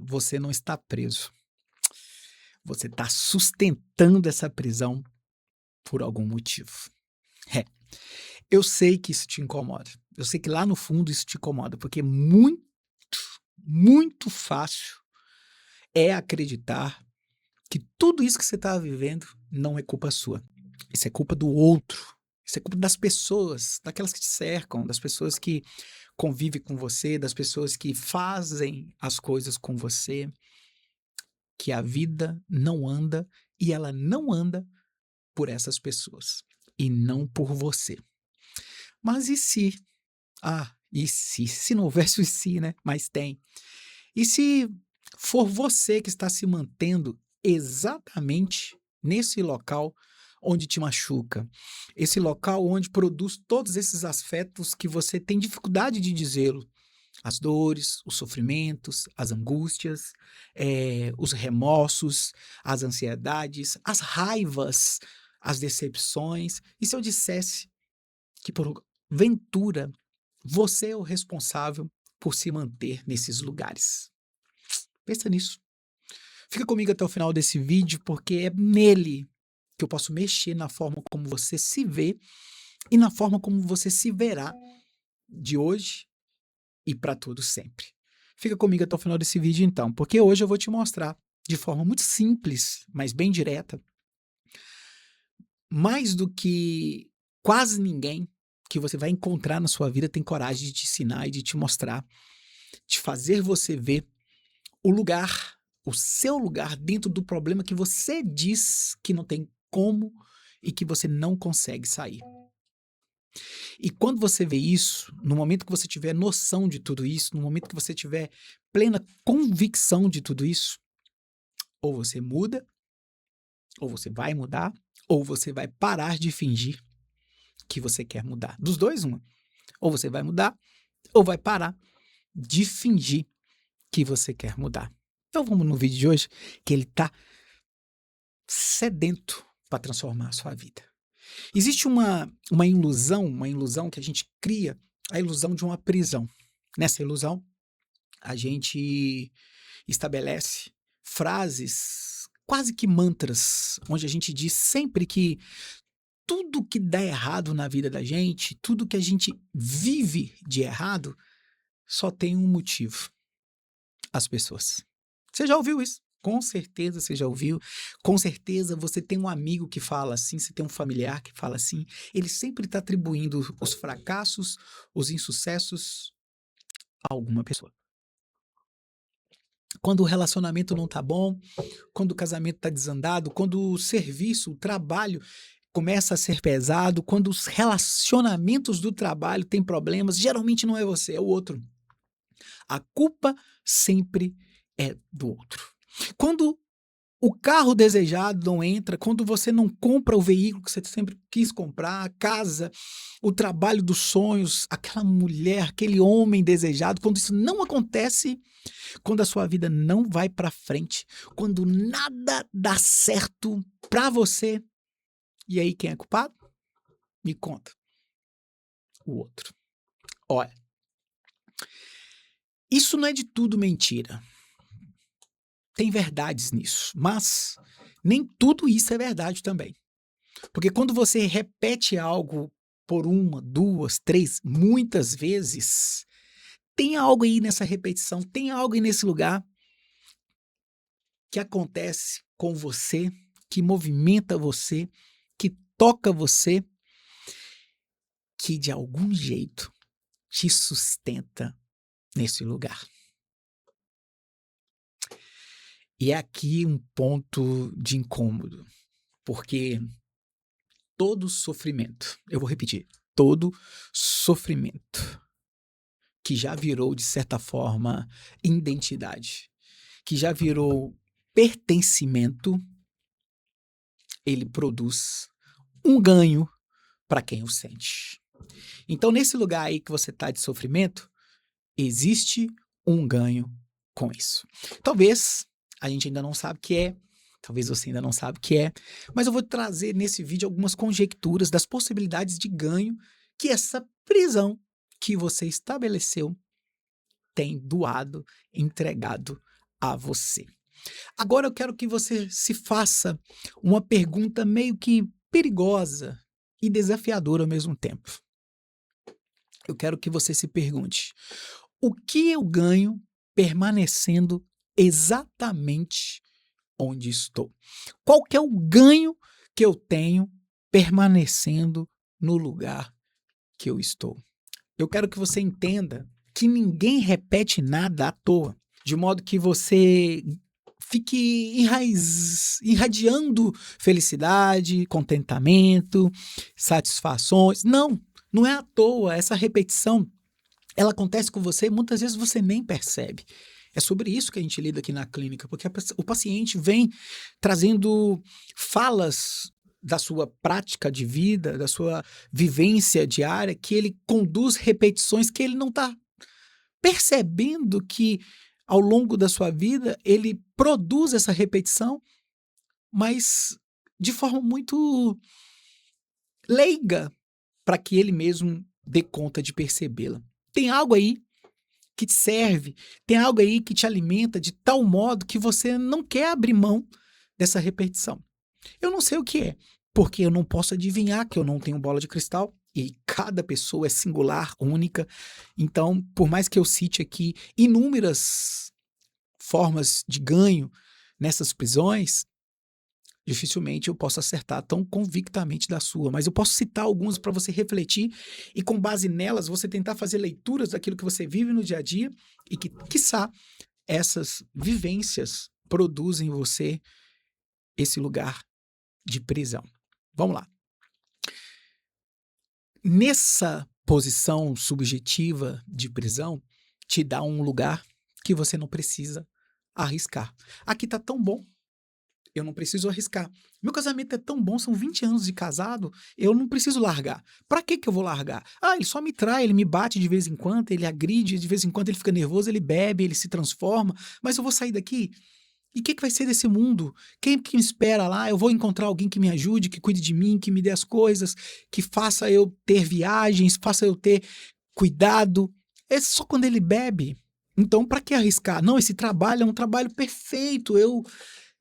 você não está preso. Você está sustentando essa prisão por algum motivo. É, eu sei que isso te incomoda. Eu sei que lá no fundo isso te incomoda, porque muito fácil é acreditar que tudo isso que você está vivendo não é culpa sua. Isso é culpa do outro. Isso é culpa das pessoas, daquelas que te cercam, das pessoas que convivem com você, das pessoas que fazem as coisas com você, que a vida não anda e ela não anda por essas pessoas e não por você. Mas e se? E se? Se não houvesse o e se, né? Mas tem. E se for você que está se mantendo exatamente nesse local onde te machuca, esse local onde produz todos esses afetos que você tem dificuldade de dizê-lo, as dores, os sofrimentos, as angústias, os remorsos, as ansiedades, as raivas, as decepções. E se eu dissesse que porventura você é o responsável por se manter nesses lugares? Pensa nisso. Fica comigo até o final desse vídeo, porque é nele que eu posso mexer na forma como você se vê e na forma como você se verá de hoje e para todo sempre. Fica comigo até o final desse vídeo então, porque hoje eu vou te mostrar de forma muito simples, mas bem direta, mais do que quase ninguém que você vai encontrar na sua vida tem coragem de te ensinar e de te mostrar, de fazer você ver o lugar, o seu lugar dentro do problema que você diz que não tem como e que você não consegue sair. E quando você vê isso, no momento que você tiver noção de tudo isso, no momento que você tiver plena convicção de tudo isso, ou você muda, ou você vai mudar, ou você vai parar de fingir que você quer mudar. Dos dois, uma. Ou você vai mudar, ou vai parar de fingir que você quer mudar. Então vamos no vídeo de hoje, que ele está sedento para transformar a sua vida. Existe uma ilusão que a gente cria, a ilusão de uma prisão. Nessa ilusão, a gente estabelece frases, quase que mantras, onde a gente diz sempre que tudo que dá errado na vida da gente, tudo que a gente vive de errado, só tem um motivo: as pessoas. Você já ouviu isso? Com certeza você já ouviu. Com certeza você tem um amigo que fala assim, você tem um familiar que fala assim. Ele sempre está atribuindo os fracassos, os insucessos a alguma pessoa. Quando o relacionamento não está bom, quando o casamento está desandado, quando o serviço, o trabalho começa a ser pesado, quando os relacionamentos do trabalho têm problemas, geralmente não é você, é o outro. A culpa sempre é do outro. Quando o carro desejado não entra, quando você não compra o veículo que você sempre quis comprar, a casa, o trabalho dos sonhos, aquela mulher, aquele homem desejado, quando isso não acontece, quando a sua vida não vai para frente, quando nada dá certo para você, e aí quem é culpado? Me conta. O outro. Olha, isso não é de tudo mentira. Tem verdades nisso, mas nem tudo isso é verdade também. Porque quando você repete algo por uma, duas, três, muitas vezes, tem algo aí nessa repetição, tem algo aí nesse lugar que acontece com você, que movimenta você, que toca você, que de algum jeito te sustenta nesse lugar. E é aqui um ponto de incômodo, porque todo sofrimento, eu vou repetir, todo sofrimento que já virou, de certa forma, identidade, que já virou pertencimento, ele produz um ganho para quem o sente. Então, nesse lugar aí que você está de sofrimento, existe um ganho com isso. Talvez a gente ainda não sabe o que é, talvez você ainda não sabe o que é, mas eu vou trazer nesse vídeo algumas conjecturas das possibilidades de ganho que essa prisão que você estabeleceu tem doado, entregado a você. Agora eu quero que você se faça uma pergunta meio que perigosa e desafiadora ao mesmo tempo. Eu quero que você se pergunte: o que eu ganho permanecendo exatamente onde estou? Qual que é o ganho que eu tenho permanecendo no lugar que eu estou? Eu quero que você entenda que ninguém repete nada à toa, de modo que você fique irradiando felicidade, contentamento, satisfações. Não, não é à toa. Essa repetição, ela acontece com você e muitas vezes você nem percebe. É sobre isso que a gente lida aqui na clínica, porque o paciente vem trazendo falas da sua prática de vida, da sua vivência diária, que ele conduz repetições que ele não está percebendo que ao longo da sua vida ele produz essa repetição, mas de forma muito leiga, para que ele mesmo dê conta de percebê-la. Tem algo aí que te serve, tem algo aí que te alimenta de tal modo que você não quer abrir mão dessa repetição. Eu não sei o que é, porque eu não posso adivinhar, que eu não tenho bola de cristal e cada pessoa é singular, única. Então, por mais que eu cite aqui inúmeras formas de ganho nessas prisões, dificilmente eu posso acertar tão convictamente da sua, mas eu posso citar algumas para você refletir e, com base nelas, você tentar fazer leituras daquilo que você vive no dia a dia e que, quiçá, essas vivências produzem em você esse lugar de prisão. Vamos lá. Nessa posição subjetiva de prisão, te dá um lugar que você não precisa arriscar. Aqui tá tão bom, eu não preciso arriscar. Meu casamento é tão bom, são 20 anos de casado, eu não preciso largar. Pra que eu vou largar? Ah, ele só me trai, ele me bate de vez em quando, ele agride, de vez em quando ele fica nervoso, ele bebe, ele se transforma, mas eu vou sair daqui? E o que vai ser desse mundo? Quem que me espera lá? Eu vou encontrar alguém que me ajude, que cuide de mim, que me dê as coisas, que faça eu ter viagens, faça eu ter cuidado. É só quando ele bebe. Então, para que arriscar? Não, esse trabalho é um trabalho perfeito. Eu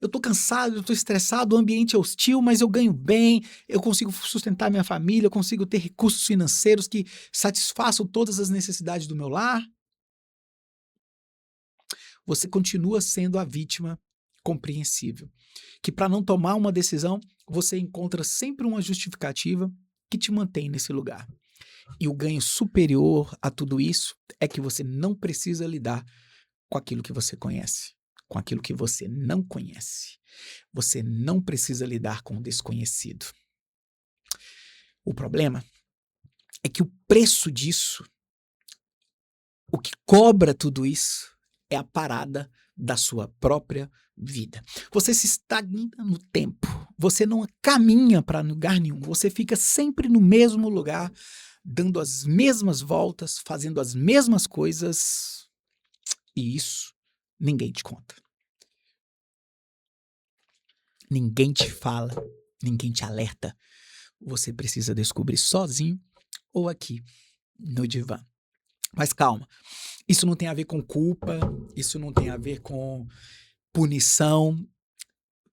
tô cansado, eu tô estressado, o ambiente é hostil, mas eu ganho bem, eu consigo sustentar minha família, eu consigo ter recursos financeiros que satisfaçam todas as necessidades do meu lar. Você continua sendo a vítima compreensível, que para não tomar uma decisão, você encontra sempre uma justificativa que te mantém nesse lugar. E o ganho superior a tudo isso é que você não precisa lidar com aquilo que você conhece, com aquilo que você não conhece. Você não precisa lidar com o desconhecido. O problema é que o preço disso, o que cobra tudo isso, é a parada da sua própria vida. Você se estagna no tempo. Você não caminha para lugar nenhum. Você fica sempre no mesmo lugar, dando as mesmas voltas, fazendo as mesmas coisas. E isso ninguém te conta. Ninguém te fala, ninguém te alerta. Você precisa descobrir sozinho ou aqui no divã. Mas calma, isso não tem a ver com culpa, isso não tem a ver com punição,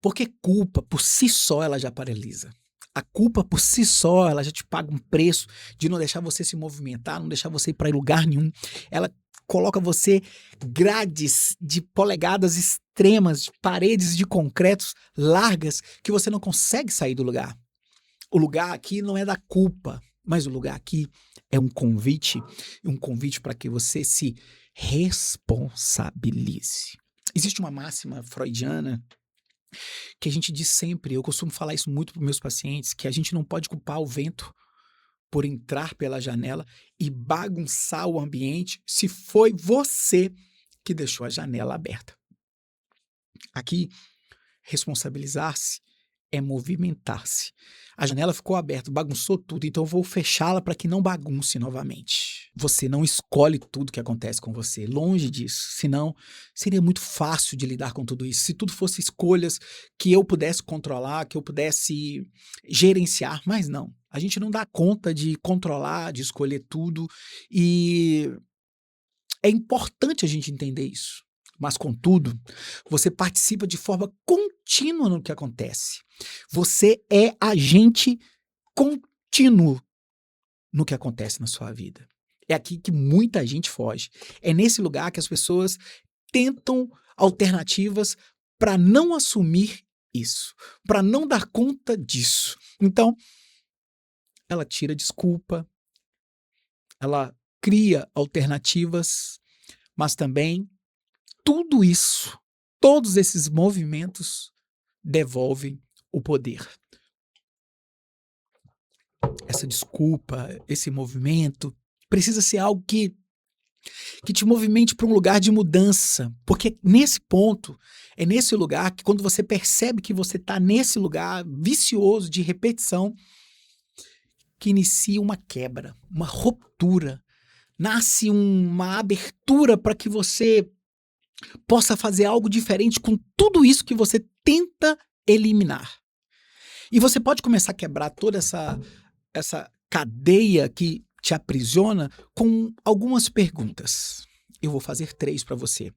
porque culpa por si só ela já paralisa. A culpa por si só ela já te paga um preço de não deixar você se movimentar, não deixar você ir para lugar nenhum. Ela coloca você grades de polegadas extremas, de paredes de concretos largas que você não consegue sair do lugar. O lugar aqui não é da culpa, mas o lugar aqui é um convite para que você se responsabilize. Existe uma máxima freudiana que a gente diz sempre, eu costumo falar isso muito para os meus pacientes, que a gente não pode culpar o vento por entrar pela janela e bagunçar o ambiente se foi você que deixou a janela aberta. Aqui, responsabilizar-se é movimentar-se. A janela ficou aberta, bagunçou tudo, então eu vou fechá-la para que não bagunce novamente. Você não escolhe tudo que acontece com você, longe disso, senão seria muito fácil de lidar com tudo isso. Se tudo fosse escolhas que eu pudesse controlar, que eu pudesse gerenciar, mas não. A gente não dá conta de controlar, de escolher tudo, e é importante a gente entender isso. Mas, contudo, você participa de forma contínua no que acontece. Você é agente contínuo no que acontece na sua vida. É aqui que muita gente foge. É nesse lugar que as pessoas tentam alternativas para não assumir isso, para não dar conta disso. Então, ela tira desculpa, ela cria alternativas, mas também tudo isso, todos esses movimentos devolvem o poder. Essa desculpa, esse movimento, precisa ser algo que te movimente para um lugar de mudança. Porque nesse ponto, é nesse lugar que quando você percebe que você está nesse lugar vicioso de repetição, que inicia uma quebra, uma ruptura. Nasce uma abertura para que você possa fazer algo diferente com tudo isso que você tenta eliminar. E você pode começar a quebrar toda essa cadeia que te aprisiona com algumas perguntas. Eu vou fazer 3 para você.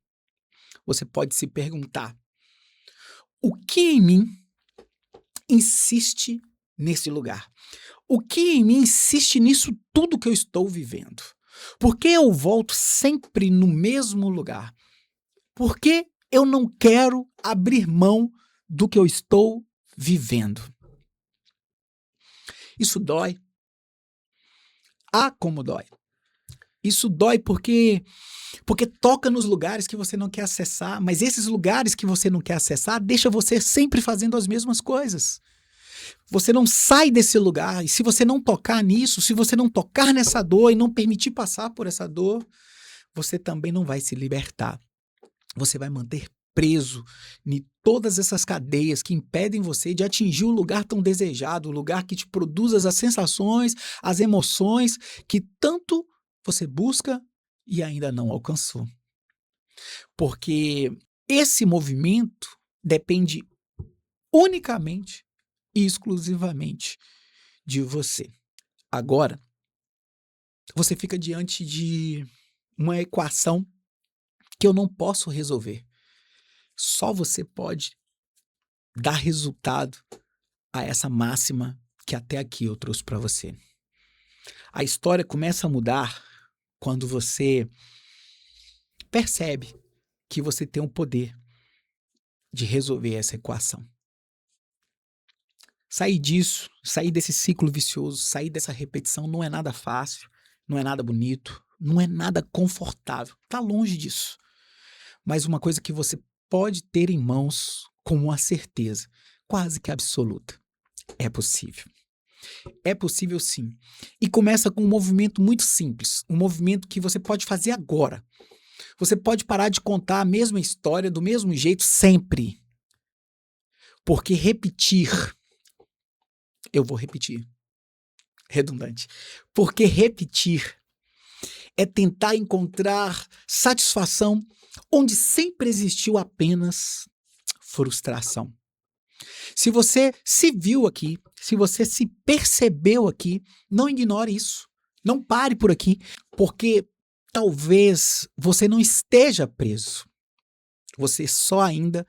Você pode se perguntar: o que em mim insiste nesse lugar? O que em mim insiste nisso tudo que eu estou vivendo? Por que eu volto sempre no mesmo lugar? Por que eu não quero abrir mão do que eu estou vivendo? Isso dói. Ah, como dói. Isso dói porque toca nos lugares que você não quer acessar, mas esses lugares que você não quer acessar deixa você sempre fazendo as mesmas coisas. Você não sai desse lugar, e se você não tocar nisso, se você não tocar nessa dor e não permitir passar por essa dor, você também não vai se libertar. Você vai manter preso em todas essas cadeias que impedem você de atingir o lugar tão desejado, o lugar que te produz as sensações, as emoções que tanto você busca e ainda não alcançou. Porque esse movimento depende unicamente e exclusivamente de você. Agora, você fica diante de uma equação que eu não posso resolver. Só você pode dar resultado a essa máxima que até aqui eu trouxe para você. A história começa a mudar quando você percebe que você tem o poder de resolver essa equação. Sair disso, sair desse ciclo vicioso, sair dessa repetição não é nada fácil, não é nada bonito, não é nada confortável. Está longe disso. Mas uma coisa que você pode ter em mãos com uma certeza quase que absoluta. É possível. É possível sim. E começa com um movimento muito simples, um movimento que você pode fazer agora. Você pode parar de contar a mesma história do mesmo jeito sempre. Porque repetir, eu vou repetir, redundante. Porque repetir é tentar encontrar satisfação onde sempre existiu apenas frustração. Se você se viu aqui, se você se percebeu aqui, não ignore isso. Não pare por aqui, porque talvez você não esteja preso. Você só ainda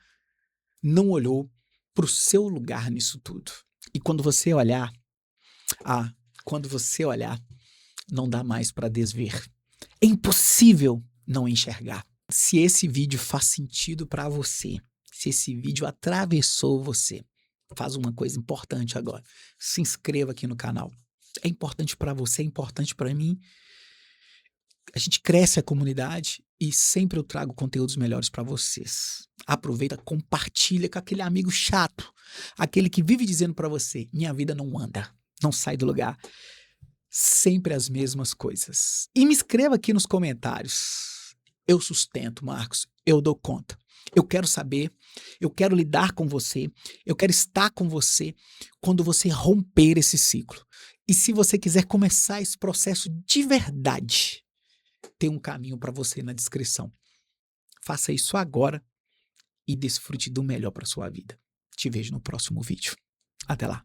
não olhou para o seu lugar nisso tudo. E quando você olhar, não dá mais para desver. É impossível não enxergar. Se esse vídeo faz sentido para você, se esse vídeo atravessou você, faz uma coisa importante agora. Se inscreva aqui no canal. É importante para você, é importante para mim. A gente cresce a comunidade e sempre eu trago conteúdos melhores para vocês. Aproveita, compartilha com aquele amigo chato, aquele que vive dizendo para você: minha vida não anda, não sai do lugar. Sempre as mesmas coisas. E me escreva aqui nos comentários. Eu sustento, Marcos, eu dou conta. Eu quero saber, eu quero lidar com você, eu quero estar com você quando você romper esse ciclo. E se você quiser começar esse processo de verdade, tem um caminho para você na descrição. Faça isso agora e desfrute do melhor para sua vida. Te vejo no próximo vídeo. Até lá.